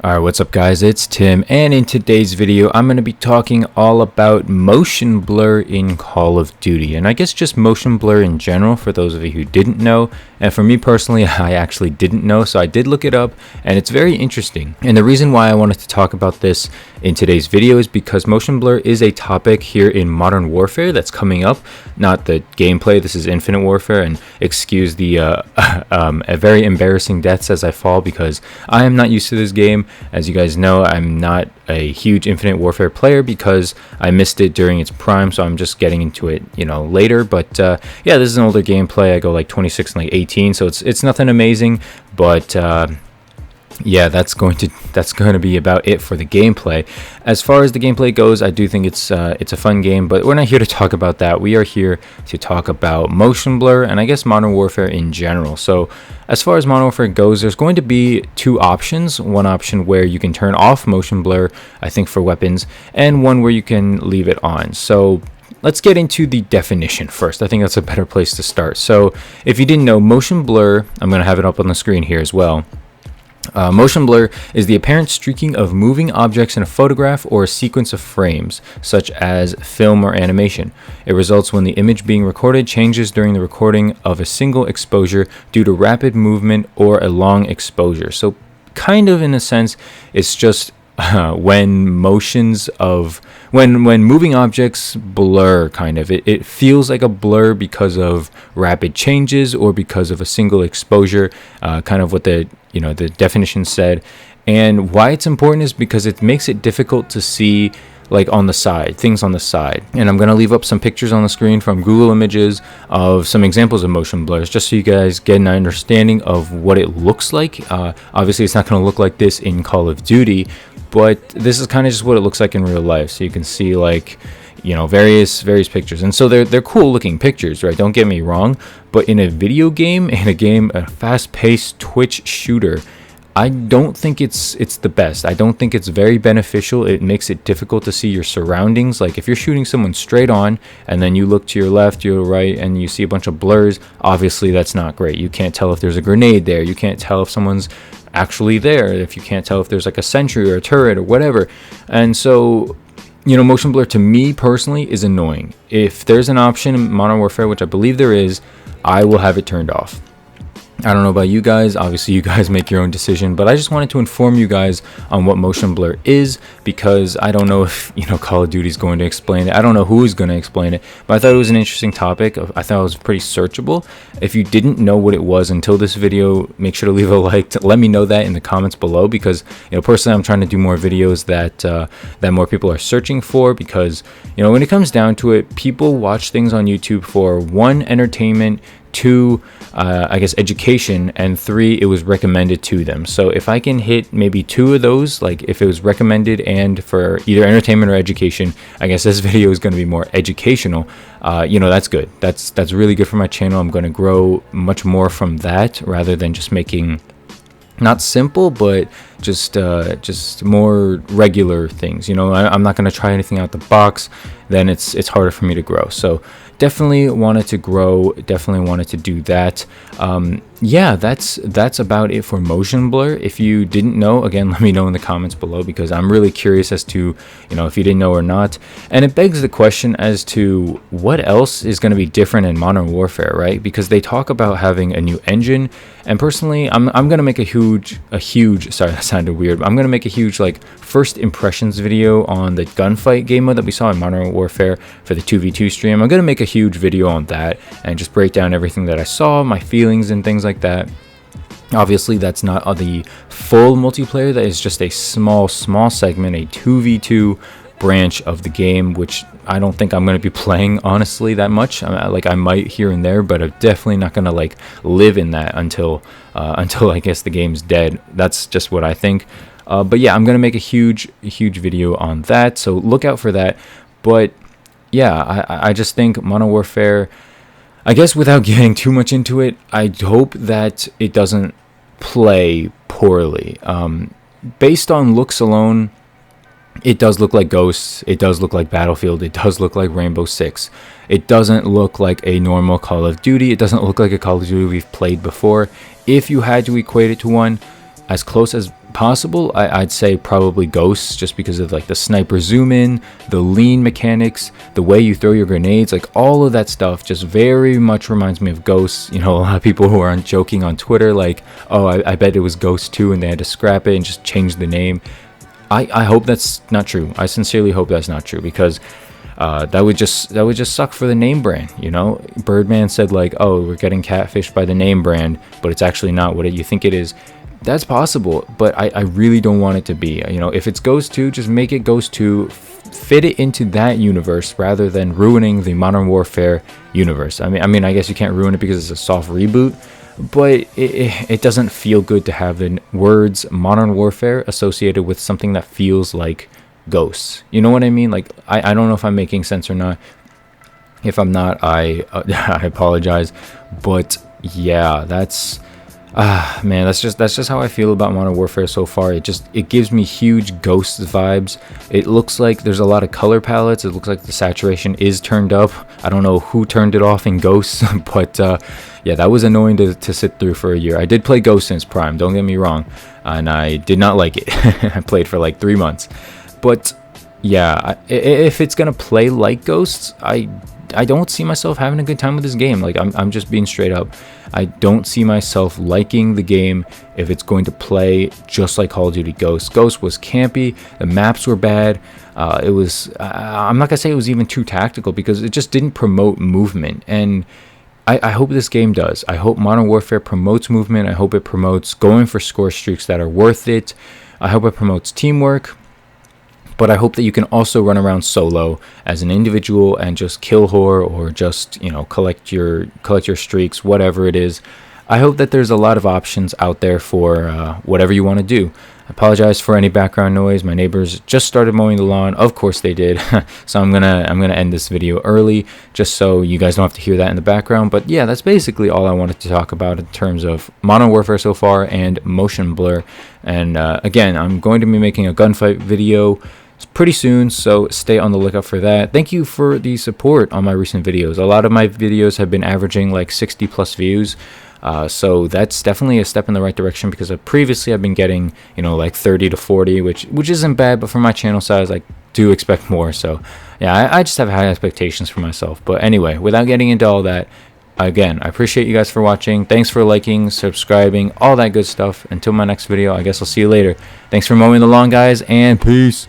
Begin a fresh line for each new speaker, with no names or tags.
Alright, what's up guys, it's Tim, and in today's video I'm going to be talking all about motion blur in Call of Duty, and I guess just motion blur in general for those of you who didn't know. And for me personally, I actually didn't know, so I did look it up, and it's very interesting. And the reason why I wanted to talk about this in today's video is because motion blur is a topic here in Modern Warfare that's coming up, not the gameplay. This is Infinite Warfare, and excuse the a very embarrassing deaths as I fall, because I am not used to this game. As you guys know, I'm not a huge Infinite Warfare player because I missed it during its prime, so I'm just getting into it, later. But yeah, this is an older gameplay. I go like 26 and like 18, so it's nothing amazing, but yeah, that's going to be about it for the gameplay. As far as the gameplay goes, I do think it's a fun game, but we're not here to talk about that. We are here to talk about motion blur and I guess Modern Warfare in general. So as far as Modern Warfare goes, there's going to be two options. One option where you can turn off motion blur, I think, for weapons, and one where you can leave it on. So let's get into the definition first. I think that's a better place to start. So if you didn't know, motion blur, I'm going to have it up on the screen here as well. Motion blur is the apparent streaking of moving objects in a photograph or a sequence of frames, such as film or animation. It results when the image being recorded changes during the recording of a single exposure due to rapid movement or a long exposure. So kind of in a sense, it's just when moving objects blur, kind of. It feels like a blur because of rapid changes or because of a single exposure, kind of what the definition said. And why it's important is because it makes it difficult to see like on the side, things on the side. And I'm going to leave up some pictures on the screen from Google Images of some examples of motion blurs, just so you guys get an understanding of what it looks like. Obviously it's not going to look like this in Call of Duty, but this is kind of just what it looks like in real life. So you can see like various pictures, and so they're cool looking pictures, right? Don't get me wrong, but in a video game, a fast-paced Twitch shooter, I don't think it's the best. I don't think it's very beneficial. It makes it difficult to see your surroundings. Like if you're shooting someone straight on and then you look to your left, your right, and you see a bunch of blurs, obviously that's not great. You can't tell if there's a grenade there. You can't tell if someone's actually there. If you can't tell if there's like a sentry or a turret or whatever. And so motion blur to me personally is annoying. If there's an option in Modern Warfare, which I believe there is, I will have it turned off. I don't know about you guys. Obviously you guys make your own decision, but I just wanted to inform you guys on what motion blur is, because I don't know if Call of Duty is going to explain it. I don't know who is going to explain it, but I thought it was an interesting topic. I thought it was pretty searchable. If you didn't know what it was until this video, make sure to leave a like to let me know that in the comments below, because personally I'm trying to do more videos that more people are searching for, because when it comes down to it, people watch things on YouTube for 1, entertainment, 2, I guess education, and 3, it was recommended to them. So if I can hit maybe 2 of those, like if it was recommended and for either entertainment or education, I guess this video is going to be more educational. That's good. That's really good for my channel. I'm going to grow much more from that, rather than just making not simple, but just more regular things. I'm not going to try anything out the box. Then it's harder for me to grow. So definitely wanted to grow, definitely wanted to do that. Yeah, that's about it for motion blur. If you didn't know, again, let me know in the comments below, because I'm really curious as to if you didn't know or not. And it begs the question as to what else is going to be different in Modern Warfare, right? Because they talk about having a new engine, and personally I'm going to make a huge sorry, that sounded weird, but I'm going to make a huge like first impressions video on the gunfight game mode that we saw in Modern Warfare for the 2v2 stream. I'm going to make a huge video on that and just break down everything that I saw, my feelings and things like that. Obviously that's not the full multiplayer. That is just a small segment, a 2v2 branch of the game, which I don't think I'm going to be playing honestly that much. I might here and there, but I'm definitely not going to like live in that until I guess the game's dead. That's just what I think. But yeah, I'm going to make a huge video on that, so look out for that. But yeah, I just think Modern Warfare, I guess without getting too much into it, I hope that it doesn't play poorly. Based on looks alone, it does look like Ghosts, it does look like Battlefield, it does look like Rainbow Six. It doesn't look like a normal Call of Duty, it doesn't look like a Call of Duty we've played before. If you had to equate it to one, as close as possible, I'd say probably Ghosts, just because of like the sniper zoom in, the lean mechanics, the way you throw your grenades, like all of that stuff just very much reminds me of Ghosts. You know, a lot of people who are joking on Twitter like, oh, I bet it was Ghost 2 and they had to scrap it and just change the name. I hope that's not true. I sincerely hope that's not true, because that would just suck for the name brand. You know, Birdman said like, oh, we're getting catfished by the name brand, but it's actually not what you think it is. That's possible, but I really don't want it to be. You know, if it's Ghost 2, just make it Ghost 2, fit it into that universe rather than ruining the Modern Warfare universe. I mean, I guess you can't ruin it because it's a soft reboot, but it doesn't feel good to have the words Modern Warfare associated with something that feels like Ghosts. You know what I mean? Like, I don't know if I'm making sense or not. If I'm not, I apologize. But yeah, that's man, that's just how I feel about Modern Warfare so far. It gives me huge Ghosts vibes. It looks like there's a lot of color palettes. It looks like the saturation is turned up. I don't know who turned it off in Ghosts, but yeah, that was annoying to sit through for a year. I did play Ghosts since Prime, don't get me wrong, and I did not like it. I played for like 3 months. But yeah, if it's gonna play like Ghosts, I don't see myself having a good time with this game. Like, I'm just being straight up. I don't see myself liking the game if it's going to play just like Call of Duty Ghosts. Ghosts was campy. The maps were bad. It was. I'm not gonna say it was even too tactical, because it just didn't promote movement. And I hope this game does. I hope Modern Warfare promotes movement. I hope it promotes going for score streaks that are worth it. I hope it promotes teamwork. But I hope that you can also run around solo as an individual and just kill whore, or just, you know, collect your streaks, whatever it is. I hope that there's a lot of options out there for whatever you want to do. I apologize for any background noise. My neighbors just started mowing the lawn. Of course they did. So I'm gonna end this video early, just so you guys don't have to hear that in the background. But yeah, that's basically all I wanted to talk about in terms of Modern Warfare so far and motion blur. And again, I'm going to be making a gunfight video pretty soon, so stay on the lookout for that. Thank you for the support on my recent videos. A lot of my videos have been averaging like 60 plus views, so that's definitely a step in the right direction, because previously I've been getting, you know, like 30 to 40, which isn't bad, but for my channel size I do expect more. So yeah, I just have high expectations for myself. But anyway, without getting into all that, again, I appreciate you guys for watching. Thanks for liking, subscribing, all that good stuff. Until my next video, I guess I'll see you later. Thanks for mowing the lawn, guys, and peace.